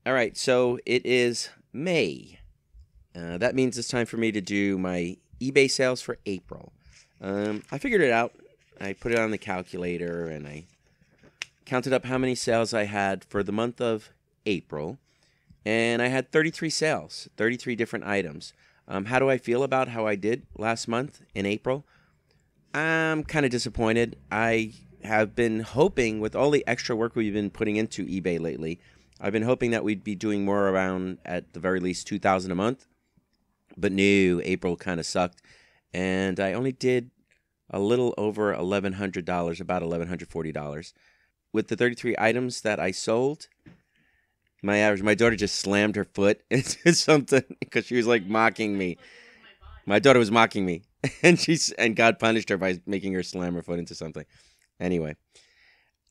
All right, so it is May. That means it's time for me to do my eBay sales for April. I figured it out. I put it on the calculator and I counted up how many sales I had for the month of April. And I had 33 sales, 33 different items. How do I feel about how I did last month in April? I'm kind of disappointed. I have been hoping, with all the extra work we've been putting into eBay lately, I've been hoping that we'd be doing more around, at the very least, $2,000 a month. But no, April kind of sucked. And I only did a little over $1,100, about $1,140. With the 33 items that I sold, my daughter just slammed her foot into something because she was like mocking me. My daughter was mocking me, and God punished her by making her slam her foot into something. Anyway,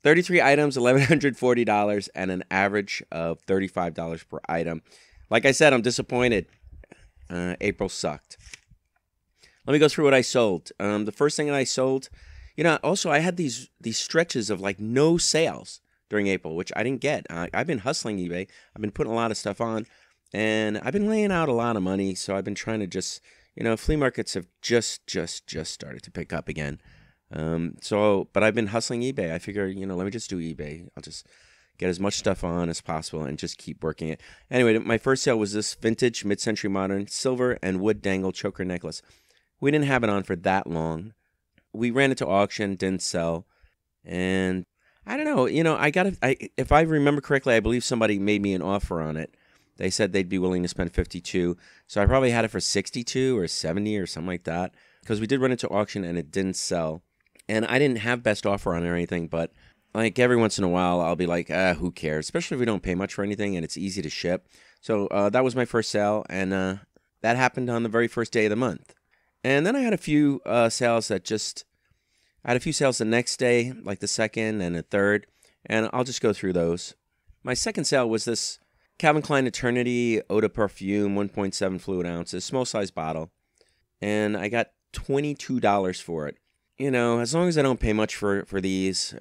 33 items, $1,140, and an average of $35 per item. Like I said, I'm disappointed. April sucked. Let me go through what I sold. The first thing that I sold, also I had these stretches of like no sales during April, which I didn't get. I've been hustling eBay. I've been putting a lot of stuff on, and I've been laying out a lot of money. So I've been trying to just, flea markets have just started to pick up again. But I've been hustling eBay. I figure, let me just do eBay. I'll just get as much stuff on as possible and just keep working it. Anyway, my first sale was this vintage mid-century modern silver and wood dangle choker necklace. We didn't have it on for that long. We ran it to auction, didn't sell, and I don't know. If I remember correctly, I believe somebody made me an offer on it. They said they'd be willing to spend $52, so I probably had it for $62 or $70 or something like that, because we did run it to auction and it didn't sell. And I didn't have best offer on it or anything, but like every once in a while, I'll be like, who cares? Especially if we don't pay much for anything and it's easy to ship. So that was my first sale, and that happened on the very first day of the month. And then I had a few sales I had a few sales the next day, like the second and the third, and I'll just go through those. My second sale was this Calvin Klein Eternity Eau de Perfume 1.7 fluid ounces, small size bottle, and I got $22 for it. As long as I don't pay much for these,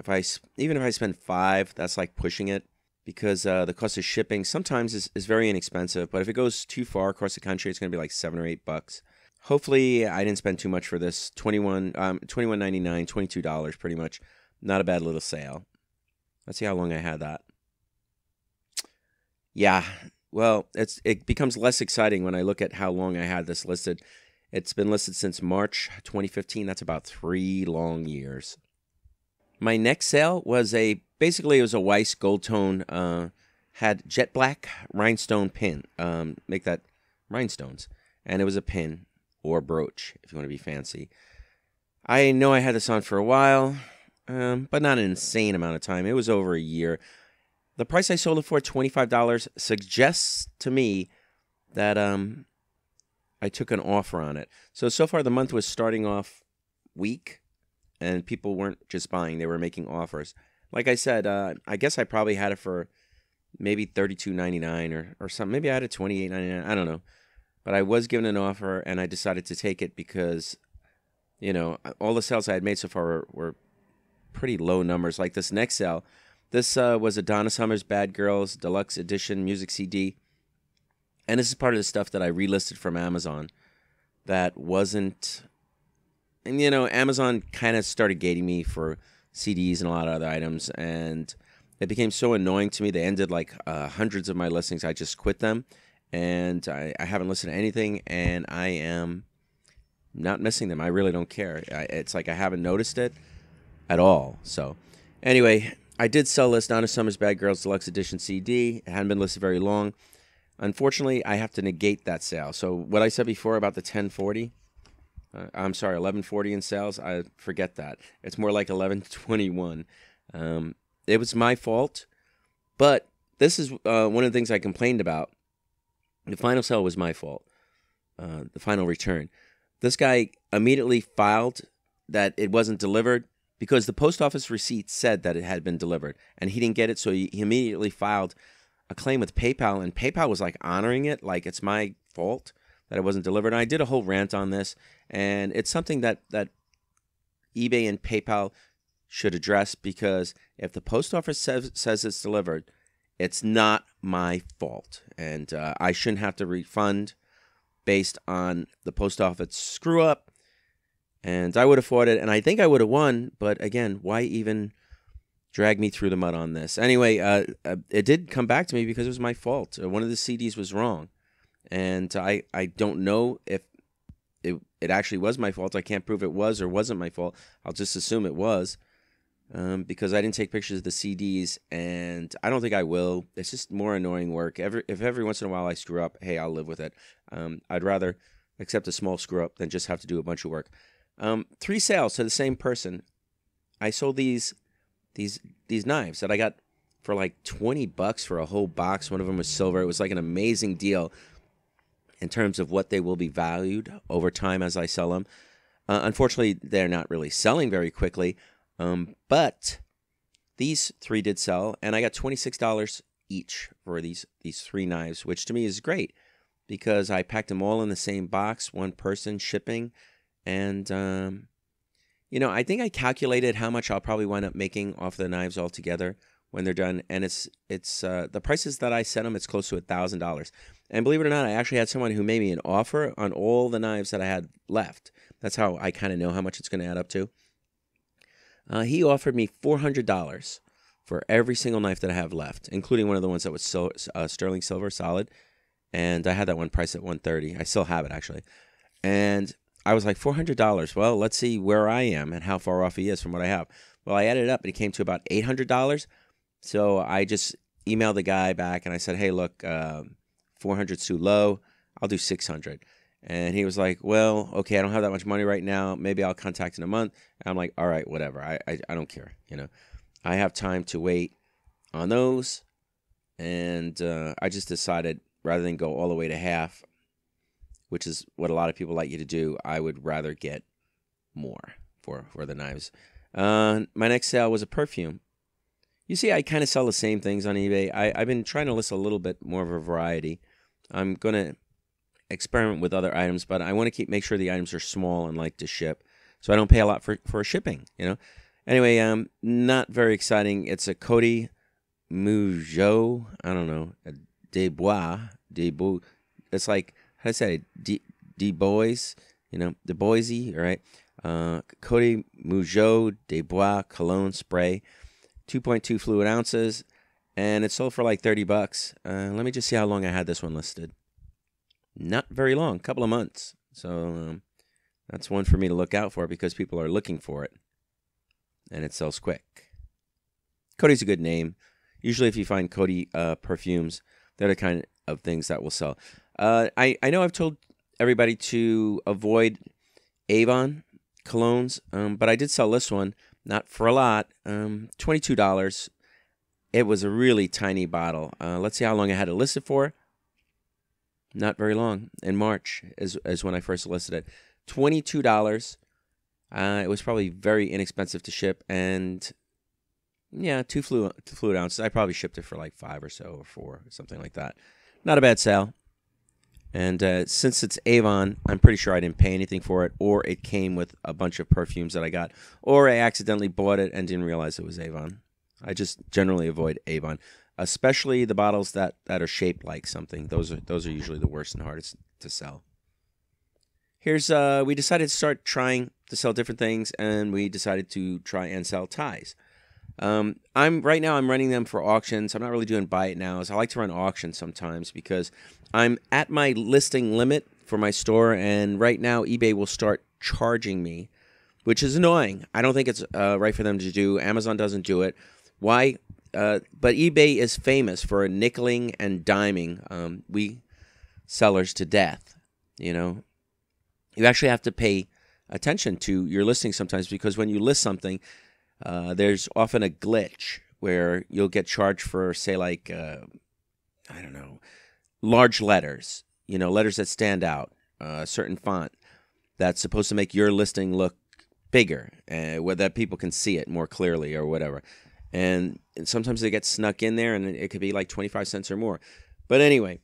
even if I spend $5, that's like pushing it, because the cost of shipping sometimes is very inexpensive. But if it goes too far across the country, it's going to be like $7 or $8. Hopefully, I didn't spend too much for this. $21.99, $22, pretty much. Not a bad little sale. Let's see how long I had that. Yeah, well, it becomes less exciting when I look at how long I had this listed. It's been listed since March 2015. That's about 3 long years. My next sale was basically it was a Weiss gold tone, had jet black rhinestone pin. Make that rhinestones. And it was a pin or brooch, if you want to be fancy. I know I had this on for a while, but not an insane amount of time. It was over a year. The price I sold it for, $25, suggests to me that I took an offer on it. So far the month was starting off weak, and people weren't just buying, they were making offers. Like I said, I guess I probably had it for maybe $32.99 or something. Maybe I had it $28.99. I don't know. But I was given an offer, and I decided to take it because, all the sales I had made so far were pretty low numbers. Like this next sale, this was a Donna Summers Bad Girls Deluxe Edition music CD. And this is part of the stuff that I relisted from Amazon that wasn't... And, Amazon kind of started gating me for CDs and a lot of other items, and it became so annoying to me. They ended like hundreds of my listings. I just quit them. And I haven't listened to anything, and I am not missing them. I really don't care. It's like I haven't noticed it at all. So anyway, I did sell this Donna Summers Bad Girls Deluxe Edition CD. It hadn't been listed very long. Unfortunately, I have to negate that sale. So what I said before about the 1140 in sales, I forget that. It's more like 1121. It was my fault, but this is one of the things I complained about. The final sale was my fault, the final return. This guy immediately filed that it wasn't delivered because the post office receipt said that it had been delivered, and he didn't get it, so he immediately filed a claim with PayPal, and PayPal was like honoring it, like it's my fault that it wasn't delivered. And I did a whole rant on this, and it's something that eBay and PayPal should address, because if the post office says it's delivered, it's not my fault, and I shouldn't have to refund based on the post office screw up. And I would have fought it, and I think I would have won. But again, why even drag me through the mud on this? Anyway, it did come back to me because it was my fault. One of the CDs was wrong, and I don't know if it actually was my fault. I can't prove it was or wasn't my fault. I'll just assume it was. Because I didn't take pictures of the CDs, and I don't think I will. It's just more annoying work. If every once in a while I screw up, hey, I'll live with it. I'd rather accept a small screw up than just have to do a bunch of work. 3 sales to the same person. I sold these knives that I got for like $20 for a whole box. One of them was silver. It was like an amazing deal in terms of what they will be valued over time as I sell them. Unfortunately, they're not really selling very quickly. But these 3 did sell, and I got $26 each for these 3 knives, which to me is great because I packed them all in the same box, one person shipping, and you know, I think I calculated how much I'll probably wind up making off the knives altogether when they're done, and it's the prices that I set them, it's close to $1,000. And believe it or not, I actually had someone who made me an offer on all the knives that I had left. That's how I kind of know how much it's going to add up to. He offered me $400 for every single knife that I have left, including one of the ones that was sterling silver solid, and I had that one priced at $130. I still have it, actually. And I was like, $400. Well, let's see where I am and how far off he is from what I have. Well, I added it up, and it came to about $800. So I just emailed the guy back, and I said, hey, look, 400's too low. I'll do 600. And he was like, well, okay, I don't have that much money right now. Maybe I'll contact in a month. And I'm like, all right, whatever. I don't care. You know, I have time to wait on those. And I just decided rather than go all the way to half, which is what a lot of people like you to do, I would rather get more for the knives. My next sale was a perfume. You see, I kind of sell the same things on eBay. I've been trying to list a little bit more of a variety. I'm going to experiment with other items, but I want to make sure the items are small and like to ship, so I don't pay a lot for shipping, you know. Anyway, not very exciting. It's a Cody Mougeot, I don't know, des Bois. It's like, how do I say it? De Bois, you know, De Boise, all right. Cody Mougeot des Bois cologne spray, 2.2 fluid ounces, and it sold for like $30. Let me just see how long I had this one listed. Not very long, a couple of months. So that's one for me to look out for because people are looking for it. And it sells quick. Cody's a good name. Usually if you find Cody perfumes, they're the kind of things that will sell. I know I've told everybody to avoid Avon colognes, but I did sell this one, not for a lot, $22. It was a really tiny bottle. Let's see how long I had it listed for. Not very long. In March is when I first listed it. $22. It was probably very inexpensive to ship, and yeah, 2 fluid ounces. I probably shipped it for like 5 or so, or 4, or something like that. Not a bad sale. And since it's Avon, I'm pretty sure I didn't pay anything for it, or it came with a bunch of perfumes that I got, or I accidentally bought it and didn't realize it was Avon. I just generally avoid Avon. Especially the bottles that are shaped like something. Those are usually the worst and hardest to sell. Here's we decided to start trying to sell different things, and we decided to try and sell ties. Right now I'm running them for auctions. I'm not really doing buy it nows. I like to run auctions sometimes because I'm at my listing limit for my store, and right now eBay will start charging me, which is annoying. I don't think it's right for them to do. Amazon doesn't do it. Why? But eBay is famous for nickeling and diming we sellers to death. You know, you actually have to pay attention to your listing sometimes because when you list something, there's often a glitch where you'll get charged for, say, like, I don't know, large letters, you know, letters that stand out, a certain font that's supposed to make your listing look bigger, where that people can see it more clearly or whatever. And sometimes they get snuck in there, and it could be like 25 cents or more. But anyway,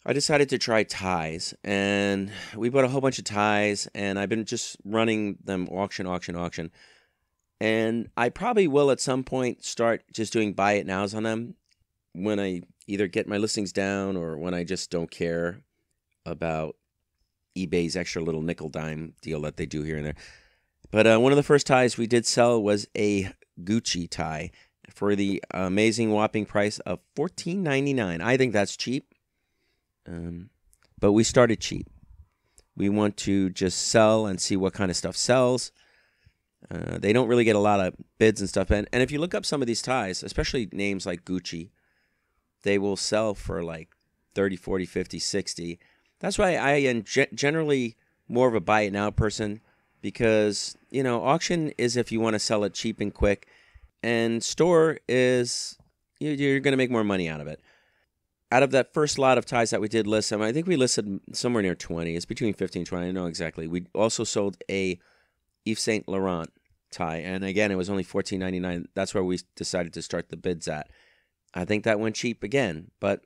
I decided to try ties, and we bought a whole bunch of ties, and I've been just running them auction. And I probably will at some point start just doing buy it nows on them. when I either get my listings down or when I just don't care about eBay's extra little nickel dime deal that they do here and there. But one of the first ties we did sell was a Gucci tie for the amazing whopping price of $14.99. I think that's cheap, but we started cheap. We want to just sell and see what kind of stuff sells. They don't really get a lot of bids and stuff. And if you look up some of these ties, especially names like Gucci, they will sell for like 30, 40, 50, 60. That's why I am generally more of a buy it now person, because, you know, auction is if you want to sell it cheap and quick, and store is you're going to make more money out of it. Out of that first lot of ties that we did list, I think we listed somewhere near 20. It's between 15 and 20. I don't know exactly. We also sold a Yves Saint Laurent tie, and again, it was only $14.99. That's where we decided to start the bids at. I think that went cheap again, but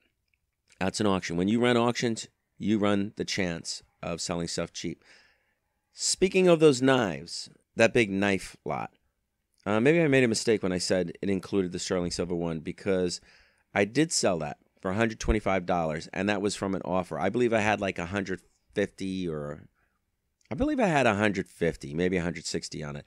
that's an auction. When you run auctions, you run the chance of selling stuff cheap. Speaking of those knives, that big knife lot, maybe I made a mistake when I said it included the sterling silver one, because I did sell that for $125, and that was from an offer. I believe I had like 150, or I believe I had 150, maybe 160 on it.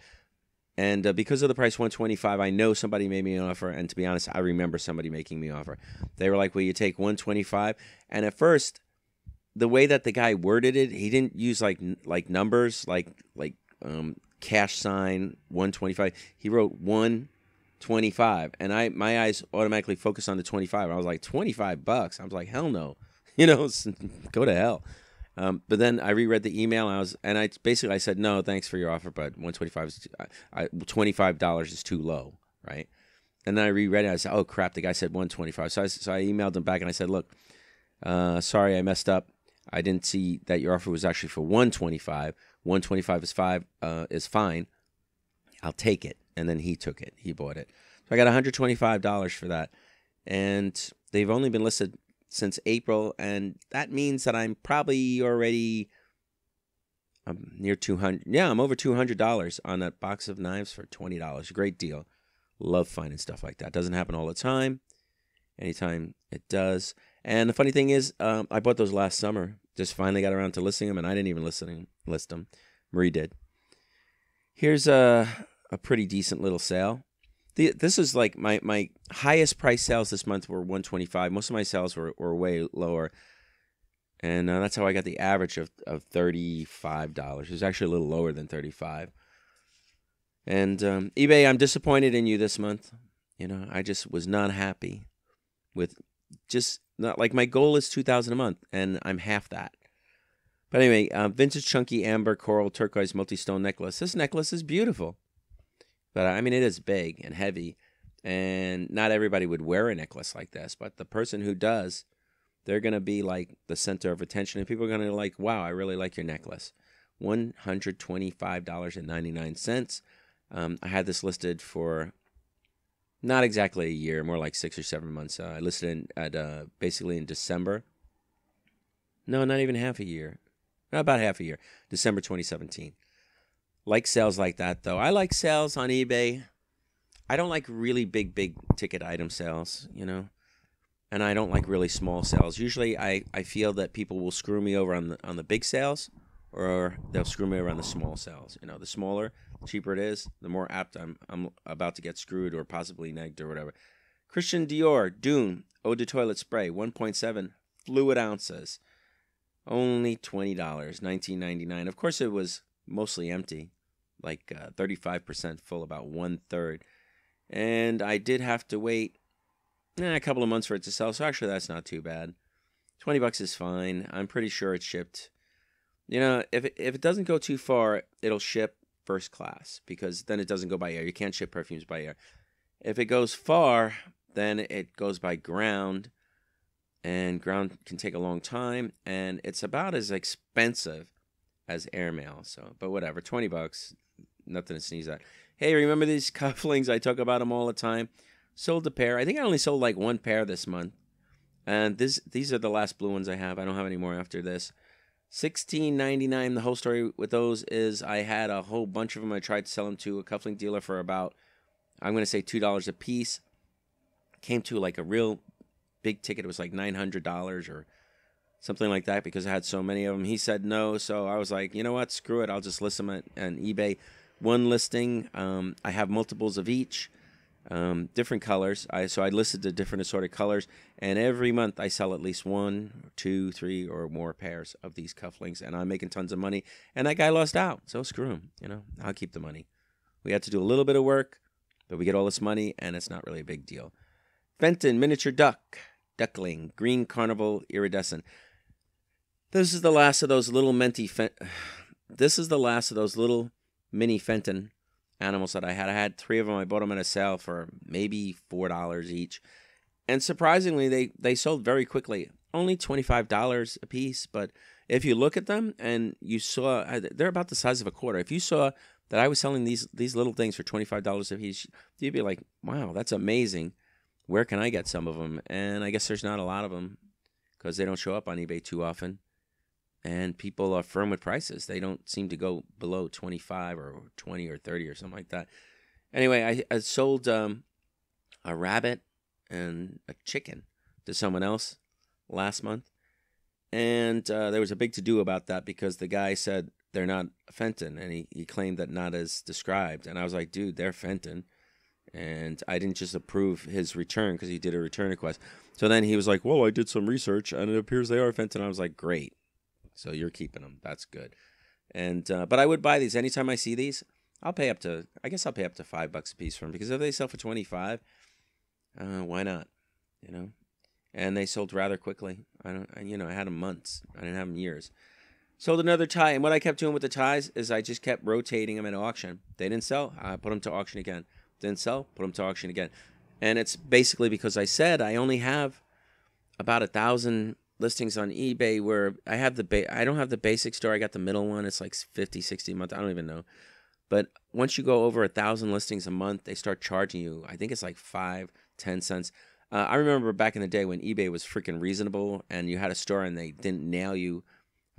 And because of the price $125, I know somebody made me an offer, and to be honest, I remember somebody making me an offer. They were like, "Will you take $125?" And at first, the way that the guy worded it, he didn't use like numbers, like cash sign $125. He wrote $125, and my eyes automatically focused on the 25. I was like, $25? I was like, hell no, you know, go to hell. But then I reread the email, and I said, no, thanks for your offer, but $25 is too low, right? And then I reread it. I said, oh crap, the guy said $125. So I emailed him back and I said, look, sorry, I messed up. I didn't see that your offer was actually for $125. $125 is fine. I'll take it. And then he took it. He bought it. So I got $125 for that. And they've only been listed since April, and that means that I'm probably already near 200. Yeah, I'm over $200 on that box of knives for $20. Great deal. Love finding stuff like that. Doesn't happen all the time. Anytime it does. And the funny thing is, I bought those last summer. Just finally got around to listing them, and I didn't even list them. Marie did. Here's a pretty decent little sale. This is like my highest price sales this month were $125. Most of my sales were way lower, and that's how I got the average of $35. It was actually a little lower than $35. And eBay, I'm disappointed in you this month. You know, I just was not happy with just not like my goal is $2,000 a month, and I'm half that. But anyway, vintage chunky amber coral turquoise multi-stone necklace. This necklace is beautiful. But I mean, it is big and heavy, and not everybody would wear a necklace like this. But the person who does, they're going to be like the center of attention, and people are going to like, wow, I really like your necklace. $125.99. I had this listed for not exactly a year, more like 6 or 7 months. I listed it basically in December. No, not even half a year. About half a year. December 2017. Like sales like that, though. I like sales on eBay. I don't like really big ticket item sales, you know. And I don't like really small sales. Usually I feel that people will screw me over on the big sales, or they'll screw me over on the small sales. You know, the smaller, the cheaper it is, the more apt I'm about to get screwed or possibly negged or whatever. Christian Dior Dune Eau de Toilette Spray, 1.7 fluid ounces. Only $20, $19.99. Of course, it was mostly empty, like 35% full, about 1/3. And I did have to wait a couple of months for it to sell, so actually that's not too bad. $20 is fine. I'm pretty sure it's shipped. You know, if it doesn't go too far, it'll ship first class, because then it doesn't go by air. You can't ship perfumes by air. If it goes far, then it goes by ground, and ground can take a long time, and it's about as expensive as airmail. So, but whatever, $20, nothing to sneeze at. Hey, remember these cufflinks? I talk about them all the time. Sold a pair. I think I only sold like one pair this month, and these are the last blue ones I have. I don't have any more after this. $16.99. The whole story with those is I had a whole bunch of them. I tried to sell them to a cufflink dealer for about, I'm going to say $2 a piece. Came to like a real big ticket. It was like $900 or something like that because I had so many of them. He said no, so I was like, you know what, screw it. I'll just list them on eBay. One listing, I have multiples of each, different colors. So I listed the different assorted colors, and every month I sell at least 1, 2, 3, or more pairs of these cufflinks, and I'm making tons of money. And that guy lost out, so screw him. You know, I'll keep the money. We had to do a little bit of work, but we get all this money, and it's not really a big deal. Fenton miniature duckling, green carnival iridescent. This is the last of those little This is the last of those little mini Fenton animals that I had. I had 3 of them. I bought them at a sale for maybe $4 each. And surprisingly, they sold very quickly. Only $25 a piece. But if you look at them and you saw, they're about the size of a quarter. If you saw that I was selling these little things for $25 a piece, you'd be like, wow, that's amazing. Where can I get some of them? And I guess there's not a lot of them because they don't show up on eBay too often. And people are firm with prices. They don't seem to go below 25 or 20 or 30 or something like that. Anyway, I sold a rabbit and a chicken to someone else last month. And there was a big to-do about that because the guy said they're not Fenton. And he claimed that not as described. And I was like, dude, they're Fenton. And I didn't just approve his return because he did a return request. So then he was like, well, I did some research and it appears they are Fenton. I was like, great. So you're keeping them. That's good. And but I would buy these anytime I see these. I'll pay up to, I guess I'll pay up to $5 a piece for them because if they sell for 25, why not? You know. And they sold rather quickly. I had them months. I didn't have them years. Sold another tie, and what I kept doing with the ties is I just kept rotating them at auction. They didn't sell. I put them to auction again. Didn't sell. Put them to auction again. And it's basically because I said I only have about 1,000 listings on eBay where I have I don't have the basic store. I got the middle one. It's like 50, 60 a month. I don't even know. But once you go over 1,000 listings a month, they start charging you. I think it's like 5, 10 cents. I remember back in the day when eBay was freaking reasonable and you had a store and they didn't nail you.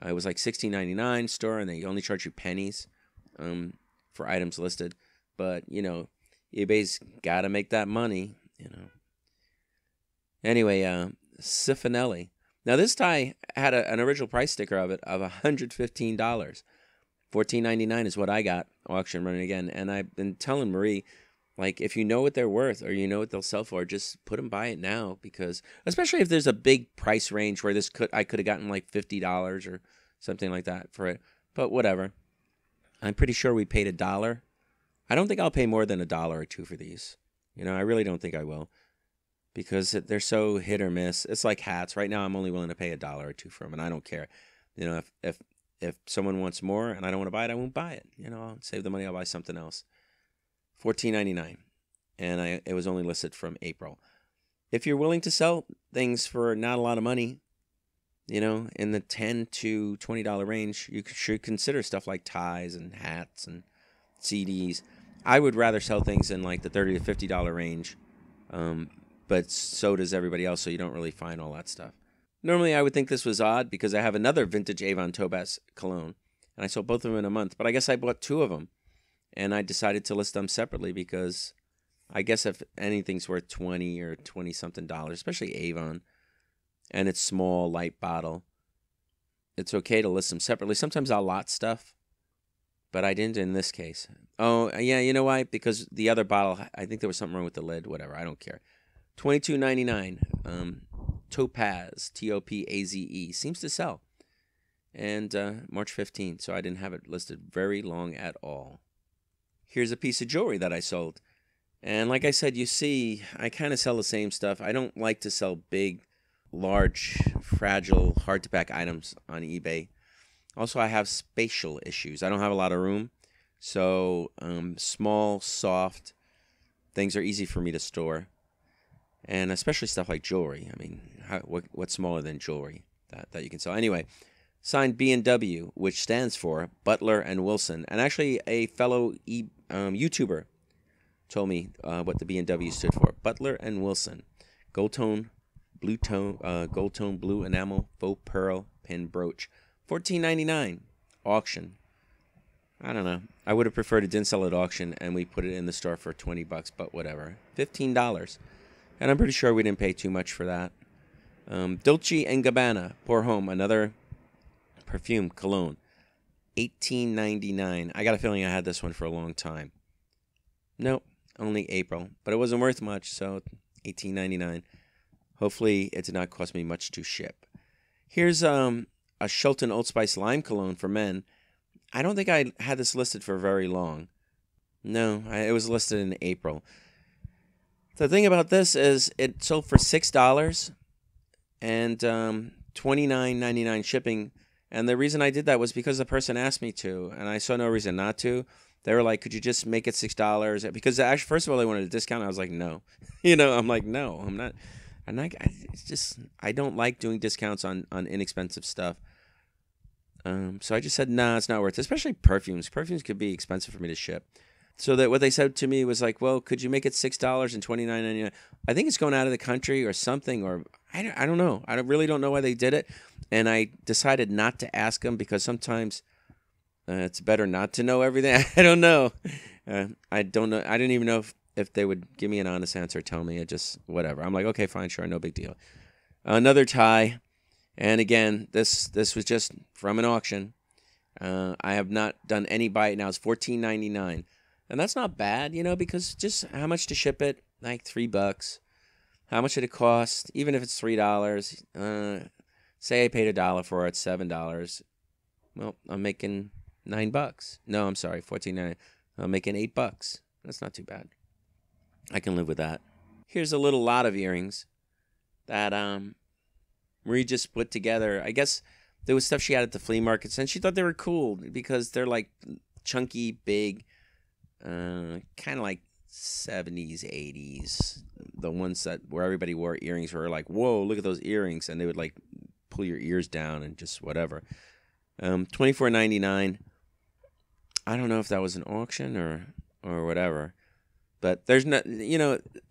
It was like $16.99 store and they only charge you pennies for items listed. But, you know, eBay's got to make that money, you know. Anyway, Sifonelli. Now, this tie had an original price sticker of it of $115. $14.99 is what I got, auction running again. And I've been telling Marie, like, if you know what they're worth or you know what they'll sell for, just put them by it now. Because, especially if there's a big price range where I could have gotten like $50 or something like that for it. But whatever. I'm pretty sure we paid $1. I don't think I'll pay more than $1 or $2 for these. You know, I really don't think I will. Because they're so hit or miss. It's like hats. Right now, I'm only willing to pay $1 or $2 for them, and I don't care. You know, if someone wants more and I don't want to buy it, I won't buy it. You know, I'll save the money. I'll buy something else. $14.99, and it was only listed from April. If you're willing to sell things for not a lot of money, you know, in the $10 to $20 range, you should consider stuff like ties and hats and CDs. I would rather sell things in like the $30 to $50 range. But so does everybody else, so you don't really find all that stuff. Normally, I would think this was odd because I have another vintage Avon Tobas cologne, and I sold both of them in a month. But I guess I bought 2 of them, and I decided to list them separately because I guess if anything's worth $20 or $20-something, especially Avon, and it's small, light bottle, it's okay to list them separately. Sometimes I'll lot stuff, but I didn't in this case. Oh, yeah, you know why? Because the other bottle, I think there was something wrong with the lid, whatever. I don't care. $22.99. Topaz, Topaze, seems to sell. And March 15th, so I didn't have it listed very long at all. Here's a piece of jewelry that I sold. And like I said, you see, I kind of sell the same stuff. I don't like to sell big, large, fragile, hard-to-pack items on eBay. Also, I have spatial issues. I don't have a lot of room. So small, soft things are easy for me to store. And especially stuff like jewelry. I mean, what's smaller than jewelry that you can sell? Anyway, signed B&W, which stands for Butler and Wilson. And actually, a fellow YouTuber told me what the B&W stood for. Butler and Wilson. Gold tone, blue enamel, faux pearl, pin brooch. $14.99. Auction. I don't know. I would have preferred it didn't sell at auction and we put it in the store for $20, but whatever. $15. And I'm pretty sure we didn't pay too much for that. Dolce & Gabbana, Pour Homme, another perfume cologne. $18.99. I got a feeling I had this one for a long time. Nope, only April. But it wasn't worth much, so $18.99. Hopefully it did not cost me much to ship. Here's a Shulton Old Spice Lime Cologne for men. I don't think I had this listed for very long. No, it was listed in April. The thing about this is it sold for $6 and $29.99 shipping. And the reason I did that was because the person asked me to, and I saw no reason not to. They were like, could you just make it $6? Because actually, first of all, they wanted a discount. I was like, no. I'm like, no, I'm not. It's just, I don't like doing discounts on inexpensive stuff. So I just said, nah, it's not worth it. Especially perfumes. Perfumes could be expensive for me to ship. So that what they said to me was like, well, could you make it $6 and $29.99? I think it's going out of the country or something, or I don't know. I really don't know why they did it. And I decided not to ask them because sometimes it's better not to know everything. I don't know. I don't know. I didn't even know if they would give me an honest answer or tell me. It just, whatever. I'm like, okay, fine, sure, no big deal. Another tie. And again, this was just from an auction. I have not done any buy it now. It's $14.99. And that's not bad, because just how much to ship it? Like $3. How much did it cost? Even if it's $3, say I paid $1 for it, it's $7. Well, I'm making $9. No, I'm sorry, $14.99. I'm making $8. That's not too bad. I can live with that. Here's a little lot of earrings that Marie just put together. I guess there was stuff she had at the flea markets, and she thought they were cool because they're like chunky, big. Kind of like 70s, 80s. The ones where everybody wore earrings were like, whoa, look at those earrings. And they would like pull your ears down and just whatever. $24.99. I don't know if that was an auction or whatever. But there's no,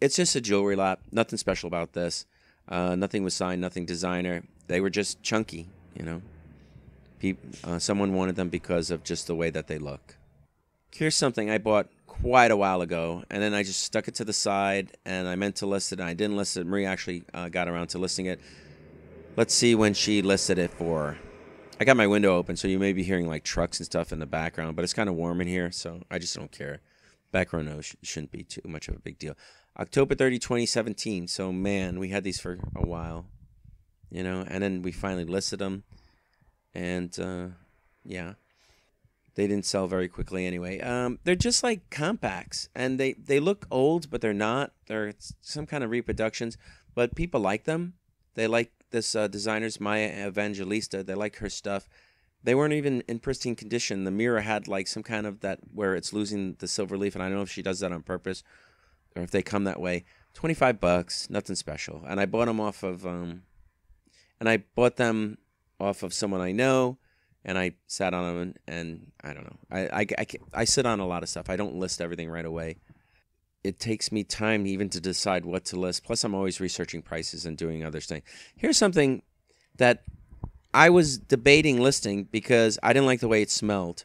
it's just a jewelry lot. Nothing special about this. Nothing was signed, nothing designer. They were just chunky, Someone wanted them because of just the way that they look. Here's something I bought quite a while ago, and then I just stuck it to the side, and I meant to list it, and I didn't list it. Marie actually got around to listing it. Let's see when she listed it for. I got my window open, so you may be hearing like trucks and stuff in the background, but it's kind of warm in here, so I just don't care. Background noise shouldn't be too much of a big deal. October 30, 2017. So, man, we had these for a while, and then we finally listed them, and, yeah. They didn't sell very quickly anyway. They're just like compacts, and they look old, but they're not. They're some kind of reproductions, but people like them. They like this designer's Maya Evangelista. They like her stuff. They weren't even in pristine condition. The mirror had like some kind of that where it's losing the silver leaf, and I don't know if she does that on purpose or if they come that way. $25, nothing special. And I bought them off of someone I know. And I sat on them, and I don't know. I sit on a lot of stuff. I don't list everything right away. It takes me time even to decide what to list. Plus, I'm always researching prices and doing other things. Here's something that I was debating listing because I didn't like the way it smelled.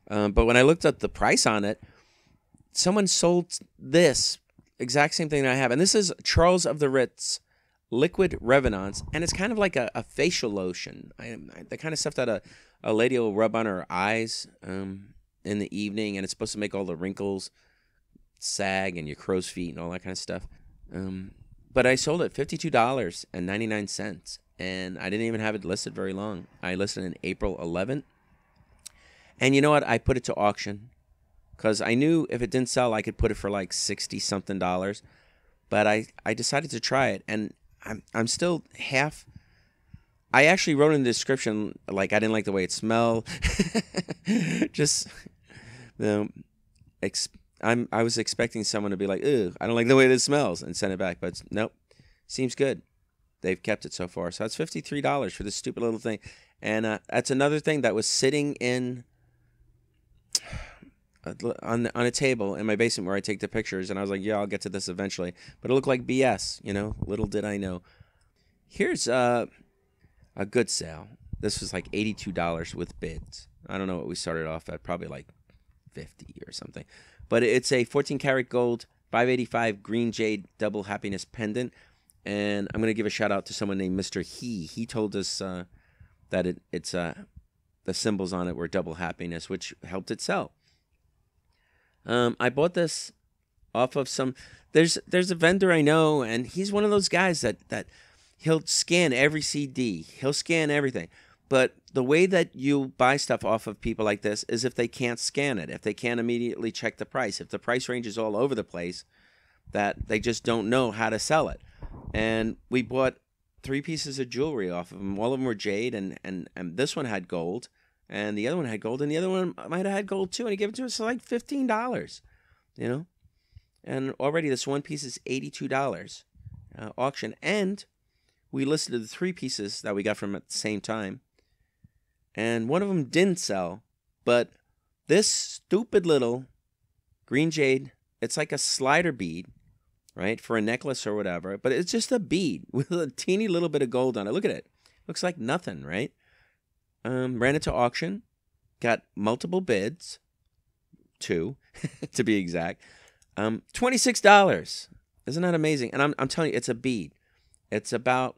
But when I looked up the price on it, someone sold this exact same thing that I have. And this is Charles of the Ritz Liquid Revenance, and it's kind of like a facial lotion. The kind of stuff that a lady will rub on her eyes in the evening, and it's supposed to make all the wrinkles sag and your crow's feet and all that kind of stuff. But I sold it $52.99, and I didn't even have it listed very long. I listed it in April 11th, and you know what? I put it to auction because I knew if it didn't sell, I could put it for like $60-something. But I decided to try it, and I'm still half. I actually wrote in the description like I didn't like the way it smelled. Just, I was expecting someone to be like, "Ew, I don't like the way this smells," and send it back. But nope, seems good. They've kept it so far. So that's $53 for this stupid little thing, and that's another thing that was sitting in on a table in my basement where I take the pictures, and I was like, yeah, I'll get to this eventually. But it looked like BS, Little did I know. Here's a good sale. This was like $82 with bids. I don't know what we started off at, probably like 50 or something. But it's a 14 karat gold 585 green jade double happiness pendant. And I'm going to give a shout out to someone named Mr. He told us that it's the symbols on it were double happiness, which helped it sell. I bought this off of some. There's a vendor I know, and he's one of those guys that he'll scan every CD. He'll scan everything. But the way that you buy stuff off of people like this is if they can't scan it, if they can't immediately check the price, if the price range is all over the place, that they just don't know how to sell it. And we bought 3 pieces of jewelry off of them. All of them were jade, and this one had gold, and the other one had gold, and the other one might have had gold too, and he gave it to us for like $15, you know? And already this one piece is $82 auction, and we listed the 3 pieces that we got from at the same time, and one of them didn't sell, but this stupid little green jade, it's like a slider bead, right, for a necklace or whatever, but it's just a bead with a teeny little bit of gold on it. Look at it. Looks like nothing, right? Ran it to auction, got multiple bids, 2 to be exact. $26. Isn't that amazing? And I'm telling you, it's a bead. It's about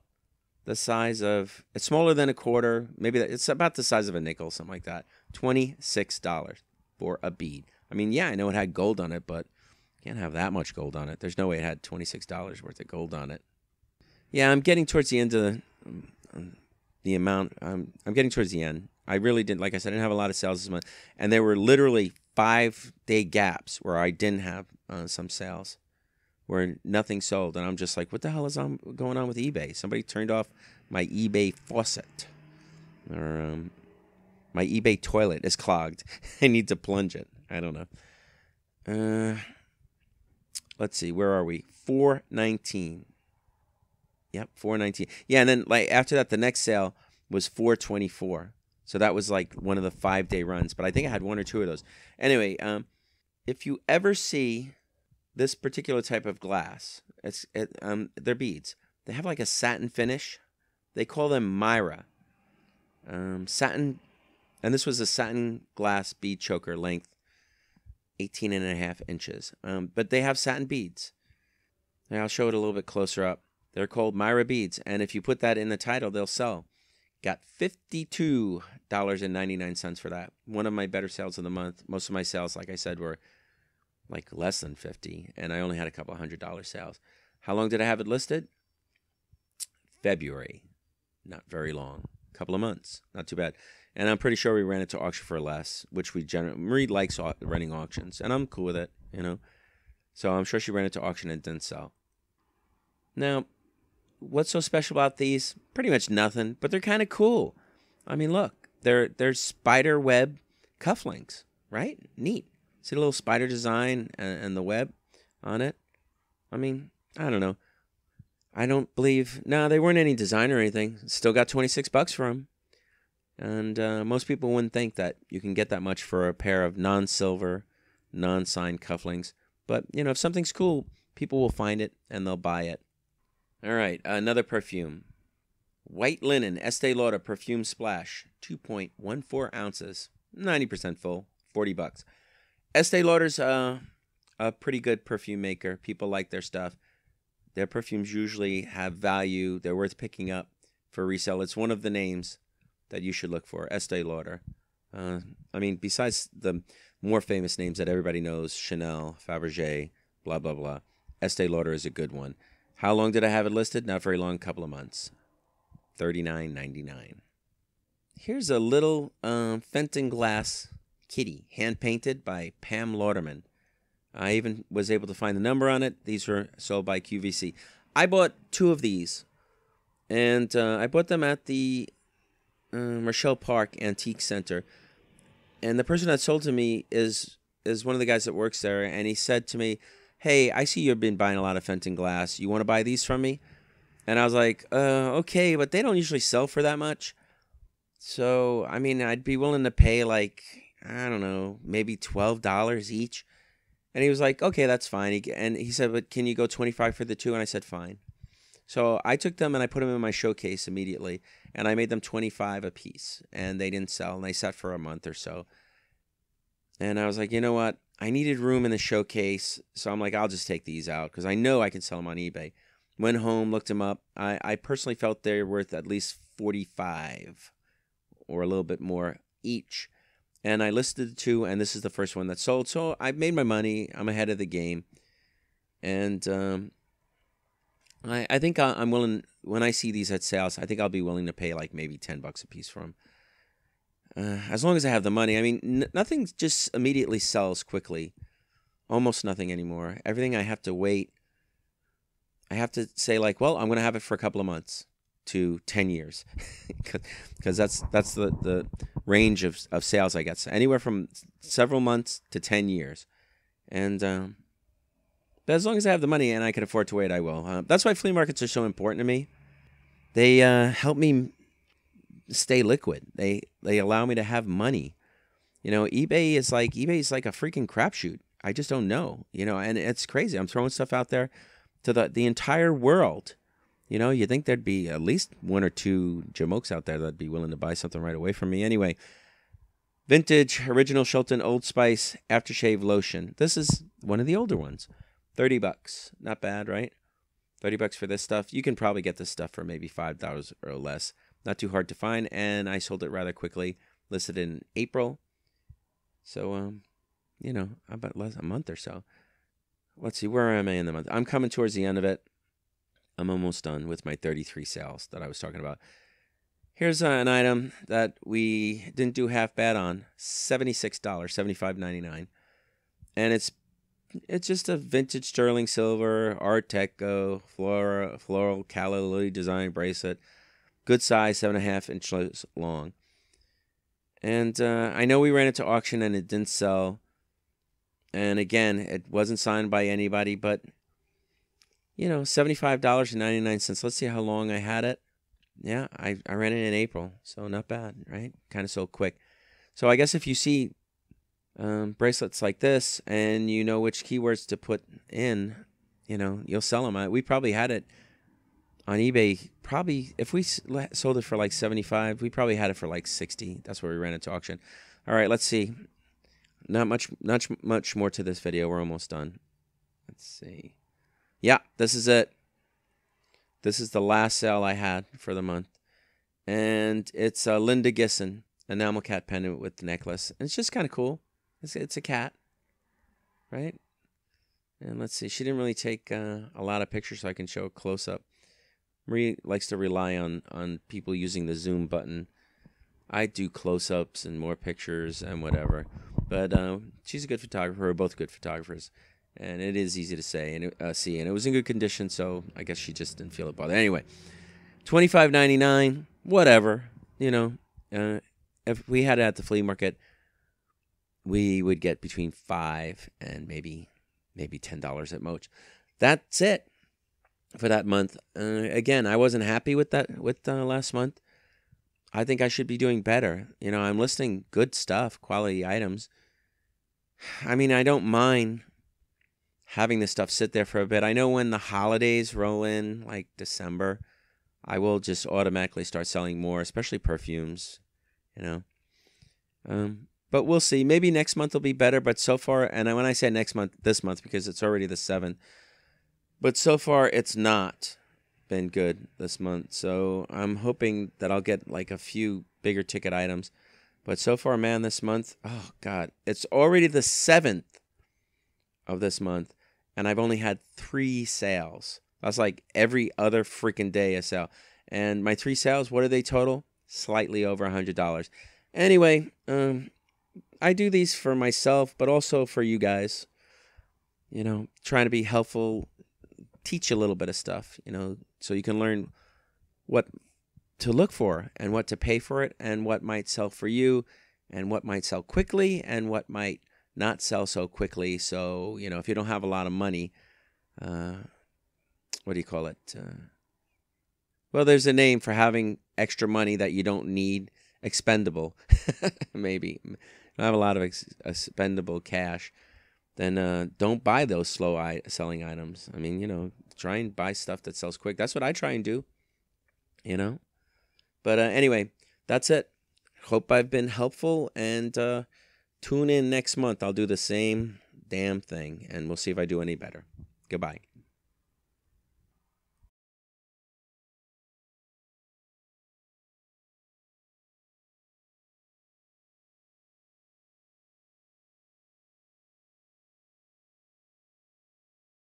the size of, it's smaller than a quarter, maybe it's about the size of a nickel, something like that. $26 for a bead. I mean, yeah, I know it had gold on it, but can't have that much gold on it. There's no way it had $26 worth of gold on it. Yeah, I'm getting towards the end of the amount. I'm getting towards the end. I really didn't, like I said, I didn't have a lot of sales this month. And there were literally 5-day gaps where I didn't have some sales, where nothing sold. And I'm just like, what the hell is going on with eBay? Somebody turned off my eBay faucet. Or my eBay toilet is clogged. I need to plunge it. I don't know. Let's see, where are we? 419. Yep, 419. Yeah, and then like after that, the next sale was 424. So that was like one of the 5-day runs. But I think I had 1 or 2 of those. Anyway, if you ever see this particular type of glass, they're beads. They have like a satin finish. They call them Myra. Satin, and this was a satin glass bead choker, length 18.5 inches. But they have satin beads. And I'll show it a little bit closer up. They're called Myra beads, and if you put that in the title, they'll sell. Got $52.99 for that. One of my better sales of the month. Most of my sales, like I said, were like less than 50, and I only had a couple $100 sales. How long did I have it listed? February. Not very long. A couple of months. Not too bad. And I'm pretty sure we ran it to auction for less, which we generally, Marie likes running auctions, and I'm cool with it, you know. So I'm sure she ran it to auction and didn't sell. Now, what's so special about these? Pretty much nothing, but they're kind of cool. I mean, look, they're spider web cufflinks, right? Neat. See the little spider design and the web on it? I mean, I don't know. I don't believe, no, they weren't any design or anything. Still got $26 for them. And most people wouldn't think that you can get that much for a pair of non-silver, non-signed cufflinks. But, you know, if something's cool, people will find it and they'll buy it. All right, another perfume. White Linen Estee Lauder Perfume Splash, 2.14 ounces, 90% full, $40. Estee Lauder's a pretty good perfume maker. People like their stuff. Their perfumes usually have value. They're worth picking up for resale. It's one of the names that you should look for, Estee Lauder. I mean, besides the more famous names that everybody knows, Chanel, Fabergé, blah, blah, blah, Estee Lauder is a good one. How long did I have it listed? Not very long, couple of months. $39.99. Here's a little Fenton glass kitty, hand-painted by Pam Lauderman. I even was able to find the number on it. These were sold by QVC. I bought 2 of these, and I bought them at the Rochelle Park Antique Center. And the person that sold to me is one of the guys that works there, and he said to me, hey, I see you've been buying a lot of Fenton glass. You want to buy these from me? And I was like, okay, but they don't usually sell for that much. So, I mean, I'd be willing to pay like, I don't know, maybe $12 each. And he was like, okay, that's fine. And he said, but can you go $25 for the 2? And I said, fine. So I took them and I put them in my showcase immediately. And I made them $25 a piece. And they didn't sell. And they sat for a month or so. And I was like, you know what? I needed room in the showcase, so I'm like, I'll just take these out because I know I can sell them on eBay. went home, looked them up. I personally felt they're worth at least $45 or a little bit more each. And I listed the two, and this is the first one that sold. So I made my money. I'm ahead of the game. And I think I'm willing, when I see these at sales, I think I'll be willing to pay like maybe $10 a piece for them. As long as I have the money. I mean, nothing just immediately sells quickly. Almost nothing anymore. Everything I have to wait. I have to say like, well, I'm going to have it for a couple of months to 10 years. Because that's the range of sales I get. So anywhere from several months to 10 years. And but as long as I have the money and I can afford to wait, I will. That's why flea markets are so important to me. They help me stay liquid. They allow me to have money. You know, eBay is like a freaking crapshoot. I just don't know. You know, and it's crazy. I'm throwing stuff out there to the entire world. You know, you think there'd be at least one or two jamokes out there that'd be willing to buy something right away from me. Anyway, vintage original Shilton Old Spice aftershave lotion. This is one of the older ones. $30. Not bad, right? $30 for this stuff. You can probably get this stuff for maybe $5 or less. Not too hard to find, and I sold it rather quickly. Listed in April. So, you know, about a month or so. Let's see, where am I in the month? I'm coming towards the end of it. I'm almost done with my 33 sales that I was talking about. Here's an item that we didn't do half bad on. $76, $75.99. And it's just a vintage sterling silver, Art Deco, floral calla lily design bracelet. Good size, 7.5 inches long. And I know we ran it to auction and it didn't sell. And again, it wasn't signed by anybody, but, you know, $75.99. Let's see how long I had it. Yeah, I ran it in April, so not bad, right? Kind of sold quick. So I guess if you see bracelets like this and you know which keywords to put in, you know, you'll sell them. We probably had it on eBay. Probably if we sold it for like 75, we probably had it for like 60. That's where we ran it to auction. All right, let's see. Not much more to this video. We're almost done. Let's see. Yeah, this is it. This is the last sale I had for the month. And it's a Linda Gisson enamel cat pendant with the necklace. And it's just kind of cool. It's a cat, right? And let's see. She didn't really take a lot of pictures, so I can show a close-up. Marie likes to rely on people using the zoom button. I do close-ups and more pictures and whatever. But she's a good photographer. We're both good photographers. And it is easy to say and see. And it was in good condition, so I guess she just didn't feel it bother. Anyway, $25.99, whatever. You know, if we had it at the flea market, we would get between $5 and maybe $10 at most. That's it for that month. Again, I wasn't happy with that last month. I think I should be doing better. You know, I'm listing good stuff, quality items. I mean, I don't mind having this stuff sit there for a bit. I know when the holidays roll in, like December, I will just automatically start selling more, especially perfumes, you know. But we'll see. Maybe next month will be better, but so far, and when I say next month, this month, because it's already the 7th, but so far it's not been good this month. So I'm hoping that I'll get like a few bigger ticket items. But so far, man, this month, oh God, it's already the 7th of this month, and I've only had 3 sales. That's like every other freaking day a sale. And my 3 sales, what are they total? Slightly over $100. Anyway, I do these for myself, but also for you guys. You know, trying to be helpful, teach you a little bit of stuff, you know, so you can learn what to look for and what to pay for it and what might sell for you and what might sell quickly and what might not sell so quickly. So, you know, if you don't have a lot of money, what do you call it? Well, there's a name for having extra money that you don't need. Expendable. Maybe. If you have a lot of expendable cash, then don't buy those slow selling items. I mean, you know, try and buy stuff that sells quick. That's what I try and do, you know. But anyway, that's it. Hope I've been helpful, and tune in next month. I'll do the same damn thing, and we'll see if I do any better. Goodbye.